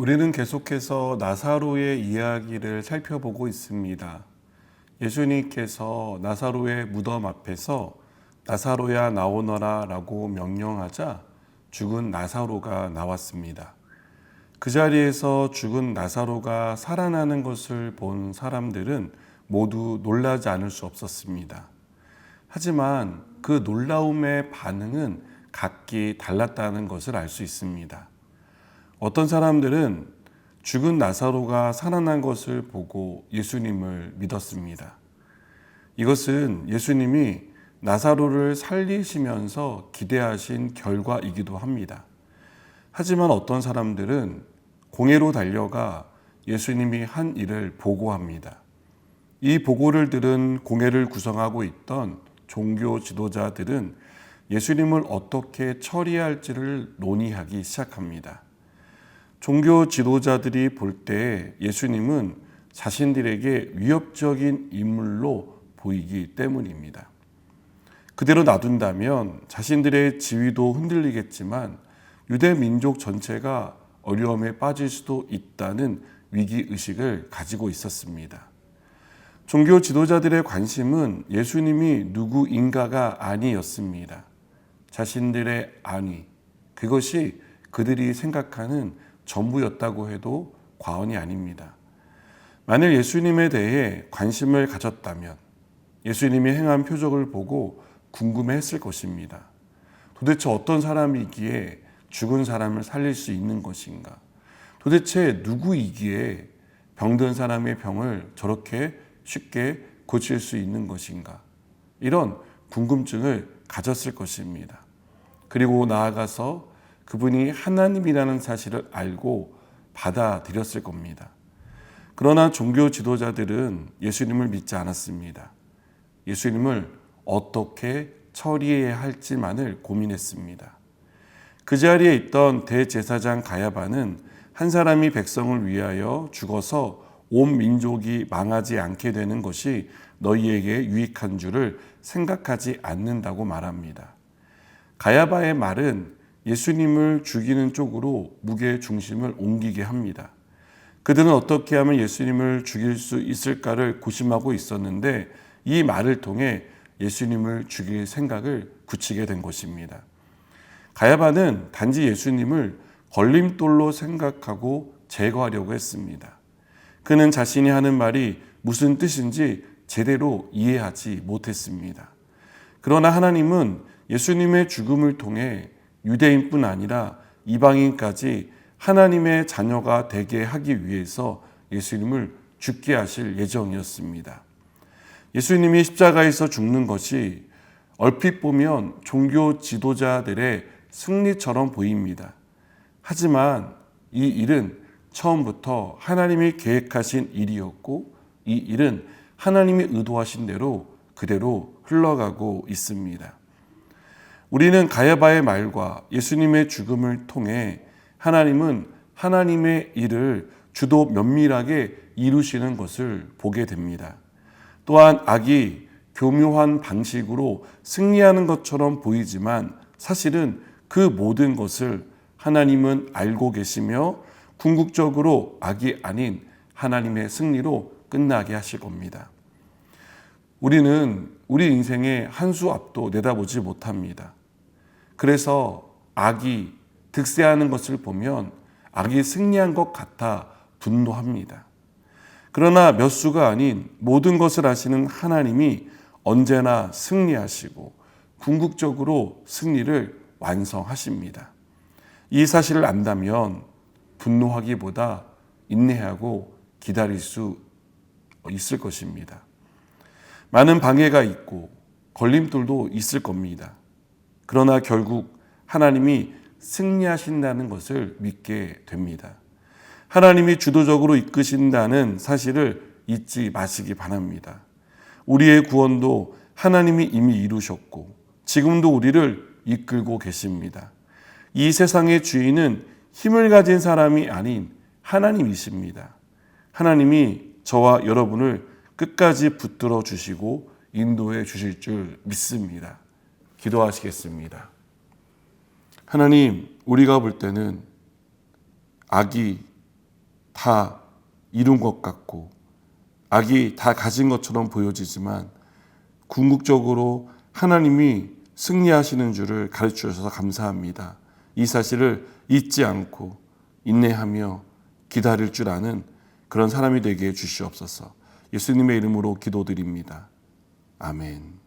우리는 계속해서 나사로의 이야기를 살펴보고 있습니다. 예수님께서 나사로의 무덤 앞에서 나사로야 나오너라 라고 명령하자 죽은 나사로가 나왔습니다. 그 자리에서 죽은 나사로가 살아나는 것을 본 사람들은 모두 놀라지 않을 수 없었습니다. 하지만 그 놀라움의 반응은 각기 달랐다는 것을 알 수 있습니다. 어떤 사람들은 죽은 나사로가 살아난 것을 보고 예수님을 믿었습니다. 이것은 예수님이 나사로를 살리시면서 기대하신 결과이기도 합니다. 하지만 어떤 사람들은 공회로 달려가 예수님이 한 일을 보고합니다. 이 보고를 들은 공회를 구성하고 있던 종교 지도자들은 예수님을 어떻게 처리할지를 논의하기 시작합니다. 종교 지도자들이 볼 때 예수님은 자신들에게 위협적인 인물로 보이기 때문입니다. 그대로 놔둔다면 자신들의 지위도 흔들리겠지만 유대 민족 전체가 어려움에 빠질 수도 있다는 위기의식을 가지고 있었습니다. 종교 지도자들의 관심은 예수님이 누구인가가 아니었습니다. 자신들의 안위, 그것이 그들이 생각하는 전부였다고 해도 과언이 아닙니다. 만일 예수님에 대해 관심을 가졌다면 예수님이 행한 표적을 보고 궁금해했을 것입니다. 도대체 어떤 사람이기에 죽은 사람을 살릴 수 있는 것인가? 도대체 누구이기에 병든 사람의 병을 저렇게 쉽게 고칠 수 있는 것인가? 이런 궁금증을 가졌을 것입니다. 그리고 나아가서 그분이 하나님이라는 사실을 알고 받아들였을 겁니다. 그러나 종교 지도자들은 예수님을 믿지 않았습니다. 예수님을 어떻게 처리해야 할지만을 고민했습니다. 그 자리에 있던 대제사장 가야바는 한 사람이 백성을 위하여 죽어서 온 민족이 망하지 않게 되는 것이 너희에게 유익한 줄을 생각하지 않는다고 말합니다. 가야바의 말은 예수님을 죽이는 쪽으로 무게 중심을 옮기게 합니다. 그들은 어떻게 하면 예수님을 죽일 수 있을까를 고심하고 있었는데 이 말을 통해 예수님을 죽일 생각을 굳히게 된 것입니다. 가야바는 단지 예수님을 걸림돌로 생각하고 제거하려고 했습니다. 그는 자신이 하는 말이 무슨 뜻인지 제대로 이해하지 못했습니다. 그러나 하나님은 예수님의 죽음을 통해 유대인뿐 아니라 이방인까지 하나님의 자녀가 되게 하기 위해서 예수님을 죽게 하실 예정이었습니다. 예수님이 십자가에서 죽는 것이 얼핏 보면 종교 지도자들의 승리처럼 보입니다. 하지만 이 일은 처음부터 하나님이 계획하신 일이었고 이 일은 하나님이 의도하신 대로 그대로 흘러가고 있습니다. 우리는 가야바의 말과 예수님의 죽음을 통해 하나님은 하나님의 일을 주도 면밀하게 이루시는 것을 보게 됩니다. 또한 악이 교묘한 방식으로 승리하는 것처럼 보이지만 사실은 그 모든 것을 하나님은 알고 계시며 궁극적으로 악이 아닌 하나님의 승리로 끝나게 하실 겁니다. 우리는 우리 인생의 한 수 앞도 내다보지 못합니다. 그래서 악이 득세하는 것을 보면 악이 승리한 것 같아 분노합니다. 그러나 몇 수가 아닌 모든 것을 아시는 하나님이 언제나 승리하시고 궁극적으로 승리를 완성하십니다. 이 사실을 안다면 분노하기보다 인내하고 기다릴 수 있을 것입니다. 많은 방해가 있고 걸림돌도 있을 겁니다. 그러나 결국 하나님이 승리하신다는 것을 믿게 됩니다. 하나님이 주도적으로 이끄신다는 사실을 잊지 마시기 바랍니다. 우리의 구원도 하나님이 이미 이루셨고 지금도 우리를 이끌고 계십니다. 이 세상의 주인은 힘을 가진 사람이 아닌 하나님이십니다. 하나님이 저와 여러분을 끝까지 붙들어 주시고 인도해 주실 줄 믿습니다. 기도하시겠습니다. 하나님, 우리가 볼 때는 악이 다 이룬 것 같고 악이 다 가진 것처럼 보여지지만 궁극적으로 하나님이 승리하시는 줄을 가르쳐 주셔서 감사합니다. 이 사실을 잊지 않고 인내하며 기다릴 줄 아는 그런 사람이 되게 해 주시옵소서. 예수님의 이름으로 기도드립니다. 아멘.